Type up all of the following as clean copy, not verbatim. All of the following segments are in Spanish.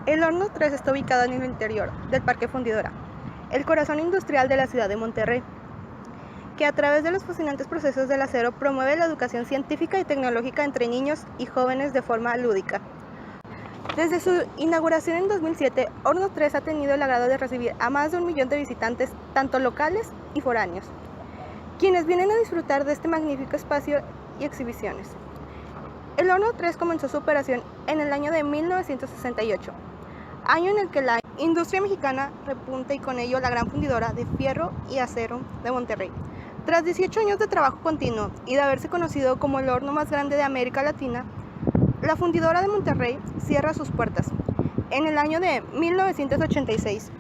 El Horno 3 está ubicado en el interior del Parque Fundidora, el corazón industrial de la ciudad de Monterrey, que a través de los fascinantes procesos del acero promueve la educación científica y tecnológica entre niños y jóvenes de forma lúdica. Desde su inauguración en 2007, Horno 3 ha tenido el agrado de recibir a más de 1 millón de visitantes, tanto locales y foráneos, quienes vienen a disfrutar de este magnífico espacio y exhibiciones. El Horno 3 comenzó su operación en el año de 1968, año en el que la industria mexicana repunta y con ello la gran fundidora de fierro y acero de Monterrey. Tras 18 años de trabajo continuo y de haberse conocido como el horno más grande de América Latina, la fundidora de Monterrey cierra sus puertas en el año de 1986.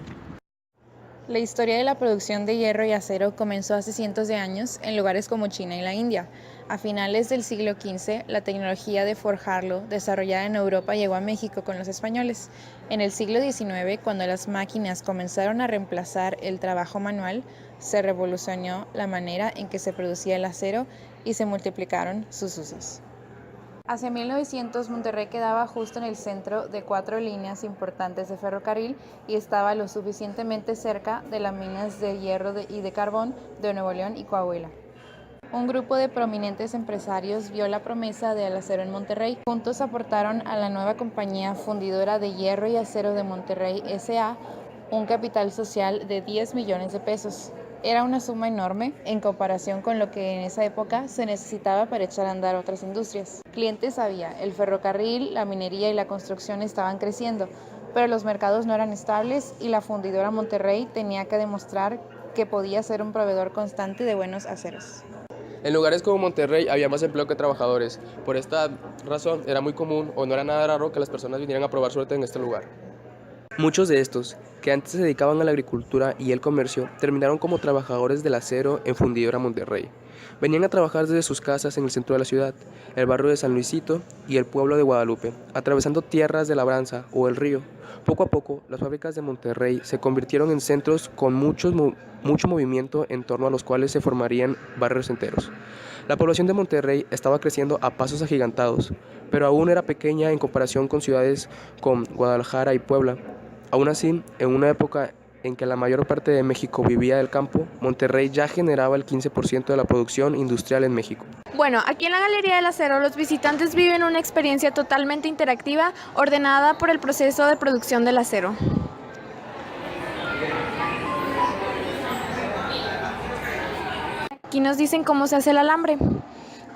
La historia de la producción de hierro y acero comenzó hace cientos de años en lugares como China y la India. A finales del siglo XV, la tecnología de forjarlo, desarrollada en Europa, llegó a México con los españoles. En el siglo XIX, cuando las máquinas comenzaron a reemplazar el trabajo manual, se revolucionó la manera en que se producía el acero y se multiplicaron sus usos. Hacia 1900, Monterrey quedaba justo en el centro de 4 líneas importantes de ferrocarril y estaba lo suficientemente cerca de las minas de hierro y de carbón de Nuevo León y Coahuila. Un grupo de prominentes empresarios vio la promesa del acero en Monterrey. Juntos aportaron a la nueva compañía fundidora de hierro y acero de Monterrey S.A. un capital social de 10 millones de pesos. Era una suma enorme en comparación con lo que en esa época se necesitaba para echar a andar otras industrias. Clientes había, el ferrocarril, la minería y la construcción estaban creciendo, pero los mercados no eran estables y la fundidora Monterrey tenía que demostrar que podía ser un proveedor constante de buenos aceros. En lugares como Monterrey había más empleo que trabajadores. Por esta razón era muy común o no era nada raro que las personas vinieran a probar suerte en este lugar. Muchos de estos, que antes se dedicaban a la agricultura y el comercio, terminaron como trabajadores del acero en Fundidora Monterrey. Venían a trabajar desde sus casas en el centro de la ciudad, el barrio de San Luisito y el pueblo de Guadalupe, atravesando tierras de labranza o el río. Poco a poco, las fábricas de Monterrey se convirtieron en centros con mucho movimiento en torno a los cuales se formarían barrios enteros. La población de Monterrey estaba creciendo a pasos agigantados, pero aún era pequeña en comparación con ciudades como Guadalajara y Puebla. Aún así, en una época en que la mayor parte de México vivía del campo, Monterrey ya generaba el 15% de la producción industrial en México. Bueno, aquí en la Galería del Acero los visitantes viven una experiencia totalmente interactiva, ordenada por el proceso de producción del acero. Aquí nos dicen cómo se hace el alambre.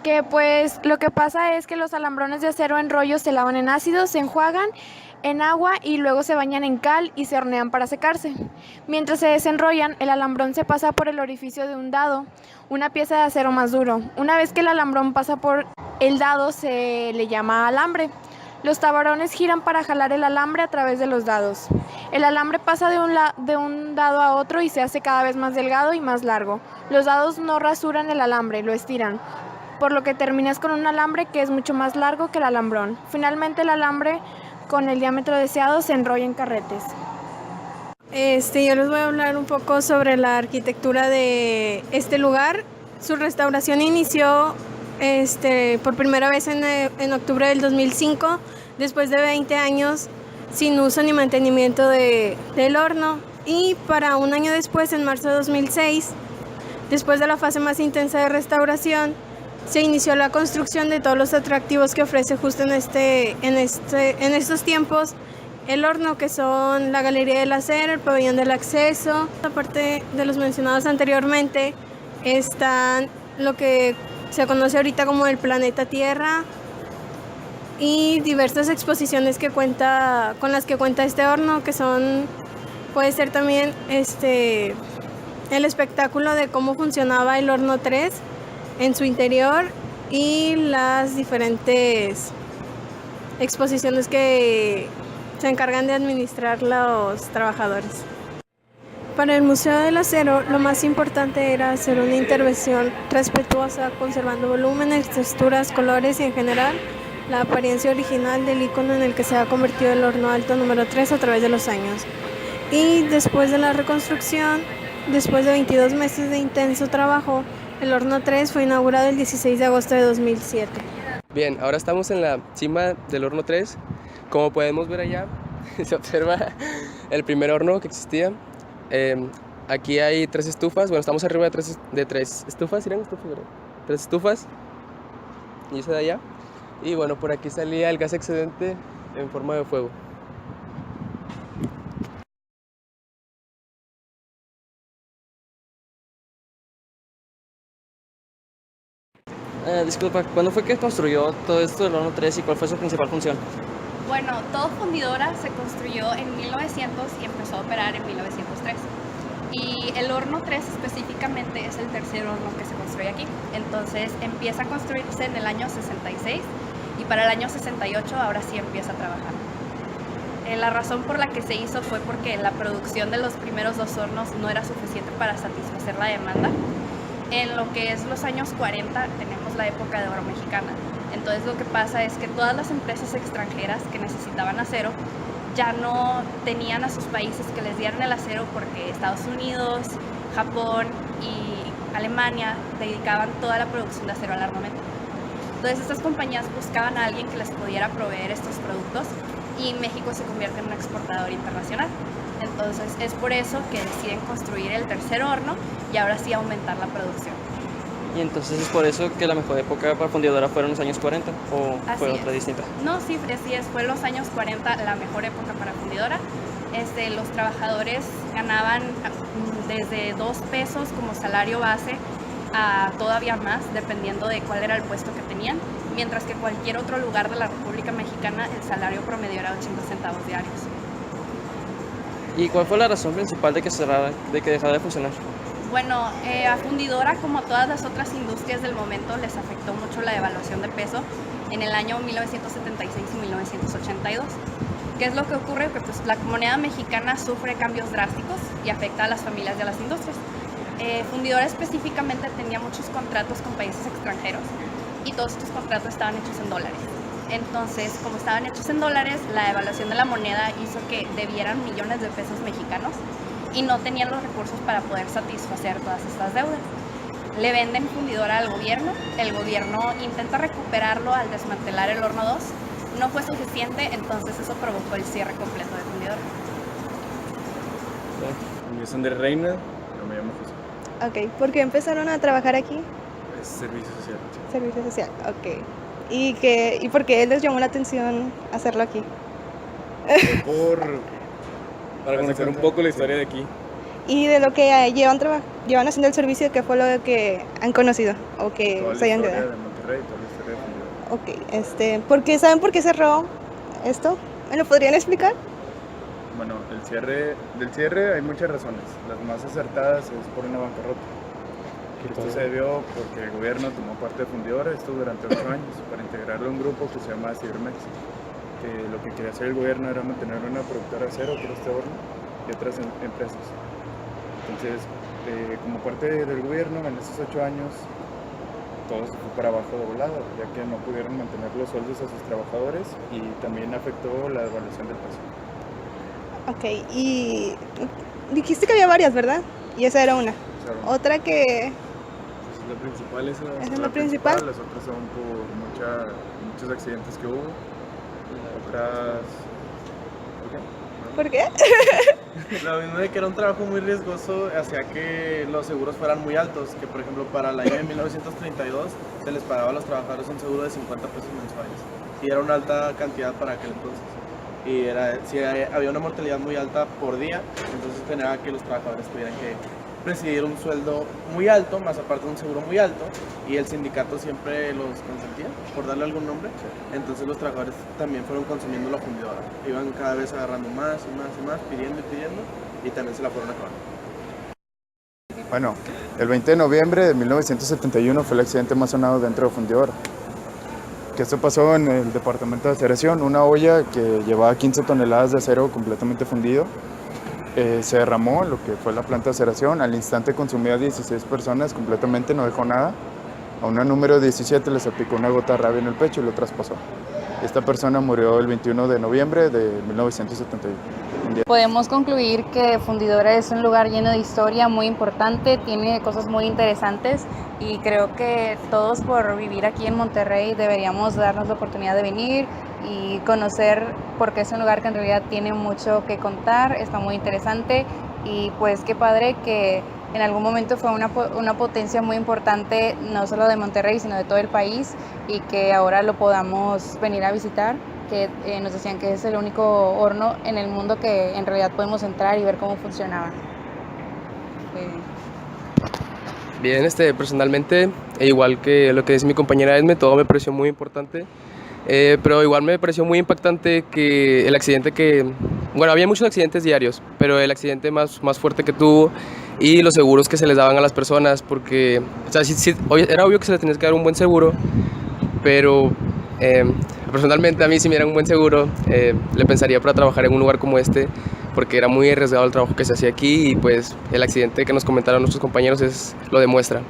Que pues lo que pasa es que los alambrones de acero en rollo se lavan en ácido, se enjuagan en agua y luego se bañan en cal y se hornean para secarse. Mientras se desenrollan, el alambrón se pasa por el orificio de un dado, una pieza de acero más duro. Una vez que el alambrón pasa por el dado, se le llama alambre. Los tabarones giran para jalar el alambre a través de los dados. El alambre pasa de un dado a otro y se hace cada vez más delgado y más largo. Los dados no rasuran el alambre, lo estiran, por lo que terminas con un alambre que es mucho más largo que el alambrón. Finalmente el alambre con el diámetro deseado se enrolla en carretes. Yo les voy a hablar un poco sobre la arquitectura de este lugar. Su restauración inició por primera vez en octubre del 2005, después de 20 años sin uso ni mantenimiento del horno. Y para un año después, en marzo de 2006, después de la fase más intensa de restauración, se inició la construcción de todos los atractivos que ofrece justo en estos tiempos el horno, que son la Galería del Acero, el Pabellón del Acceso. Aparte de los mencionados anteriormente, están lo que se conoce ahorita como el Planeta Tierra y diversas exposiciones con las que cuenta este horno, que puede ser también el espectáculo de cómo funcionaba el horno 3 en su interior y las diferentes exposiciones que se encargan de administrar los trabajadores. Para el Museo del Acero, lo más importante era hacer una intervención respetuosa, conservando volúmenes, texturas, colores y en general la apariencia original del icono en el que se ha convertido el horno alto número 3 a través de los años. Y después de la reconstrucción, después de 22 meses de intenso trabajo, el horno 3 fue inaugurado el 16 de agosto de 2007. Bien, ahora estamos en la cima del horno 3. Como podemos ver allá, se observa el primer horno que existía. Aquí hay 3 estufas, bueno, estamos arriba de tres estufas, ¿eran estufas, verdad? 3 estufas, y esa de allá. Y bueno, por aquí salía el gas excedente en forma de fuego. Disculpa, ¿cuándo fue que construyó todo esto del horno 3 y cuál fue su principal función? Bueno, todo Fundidora se construyó en 1900 y empezó a operar en 1903. Y el horno 3 específicamente es el tercer horno que se construye aquí. Entonces empieza a construirse en el año 66 y para el año 68 ahora sí empieza a trabajar. La razón por la que se hizo fue porque la producción de los primeros 2 hornos no era suficiente para satisfacer la demanda. En lo que es los años 40 tenemos la época de oro mexicana. Entonces lo que pasa es que todas las empresas extranjeras que necesitaban acero ya no tenían a sus países que les dieran el acero porque Estados Unidos, Japón y Alemania dedicaban toda la producción de acero al armamento. Entonces estas compañías buscaban a alguien que les pudiera proveer estos productos y México se convierte en un exportador internacional. Entonces es por eso que deciden construir el tercer horno y ahora sí aumentar la producción. Y entonces es por eso que la mejor época para Fundidora fueron los años 40 o fue otra distinta. No, sí, así es, fue en los años 40 la mejor época para Fundidora. Los trabajadores ganaban desde 2 pesos como salario base a todavía más, dependiendo de cuál era el puesto que tenían, mientras que cualquier otro lugar de la República Mexicana el salario promedio era 80 centavos diarios. ¿Y cuál fue la razón principal de que dejara de funcionar? Bueno, a Fundidora, como todas las otras industrias del momento, les afectó mucho la devaluación de peso en el año 1976 y 1982. ¿Qué es lo que ocurre? Que pues, la moneda mexicana sufre cambios drásticos y afecta a las familias de las industrias. Fundidora específicamente tenía muchos contratos con países extranjeros y todos estos contratos estaban hechos en dólares. Entonces, como estaban hechos en dólares, la devaluación de la moneda hizo que debieran millones de pesos mexicanos y no tenían los recursos para poder satisfacer todas estas deudas. Le venden Fundidora al gobierno, el gobierno intenta recuperarlo al desmantelar el horno 2, no fue suficiente, entonces eso provocó el cierre completo de Fundidora. Mi nombre es Andrés Reina, no me llamo José. Ok, ¿por qué empezaron a trabajar aquí? Es servicio social. Servicio social, ok. ¿Y por qué les llamó la atención hacerlo aquí? Para conocer un poco la historia de aquí. Y de lo que llevan haciendo el servicio, ¿qué fue lo que han conocido o que Toda se hayan la historia quedado? de Monterrey, toda la historia de Fundidora. ¿Saben por qué cerró esto? ¿Me lo podrían explicar? Bueno, del cierre hay muchas razones. Las más acertadas es por una bancarrota. Esto se debió porque el gobierno tomó parte de Fundidora, esto durante 8 años, para integrarlo a un grupo que se llama Cibermex, que lo que quería hacer el gobierno era mantener una productora de acero, que era este horno, y otras empresas. Entonces, como parte del gobierno, en esos 8 años, todo se fue para abajo de volada, ya que no pudieron mantener los sueldos a sus trabajadores y también afectó la devaluación del peso. Ok, y dijiste que había varias, ¿verdad? Y esa era una. Otra que... La principal es ¿Esa es la principal? Las otras son por muchos accidentes que hubo. Otras... ¿Por qué? Lo mismo de que era un trabajo muy riesgoso hacía que los seguros fueran muy altos, que por ejemplo para el año de 1932 se les pagaba a los trabajadores un seguro de 50 pesos mensuales y era una alta cantidad para aquel entonces. Y si había una mortalidad muy alta por día, entonces generaba que los trabajadores tuvieran que recibir un sueldo muy alto, más aparte de un seguro muy alto, y el sindicato siempre los consentía, por darle algún nombre. Entonces los trabajadores también fueron consumiendo la Fundidora, iban cada vez agarrando más y más y más, pidiendo, y también se la fueron acabando. Bueno, el 20 de noviembre de 1971 fue el accidente más sonado dentro de Fundidora. Que esto pasó en el departamento de aceración, una olla que llevaba 15 toneladas de acero completamente fundido. Se derramó lo que fue la planta de aceración, al instante consumió a 16 personas completamente, no dejó nada. A una número 17 le salpicó una gota de rabia en el pecho y lo traspasó. Esta persona murió el 21 de noviembre de 1971. Podemos concluir que Fundidora es un lugar lleno de historia muy importante, tiene cosas muy interesantes y creo que todos por vivir aquí en Monterrey deberíamos darnos la oportunidad de venir y conocer, porque es un lugar que en realidad tiene mucho que contar, está muy interesante y pues qué padre que en algún momento fue una potencia muy importante, no solo de Monterrey, sino de todo el país, y que ahora lo podamos venir a visitar, que nos decían que es el único horno en el mundo que en realidad podemos entrar y ver cómo funcionaba. Bien, personalmente, igual que lo que dice mi compañera Esme, todo me pareció muy importante, pero igual me pareció muy impactante que el accidente bueno, había muchos accidentes diarios, pero el accidente más fuerte que tuvo y los seguros que se les daban a las personas, porque, o sea, era obvio que se les tenía que dar un buen seguro, pero personalmente a mí si me dieran un buen seguro, le pensaría para trabajar en un lugar como este, porque era muy arriesgado el trabajo que se hacía aquí y pues el accidente que nos comentaron nuestros compañeros lo demuestra.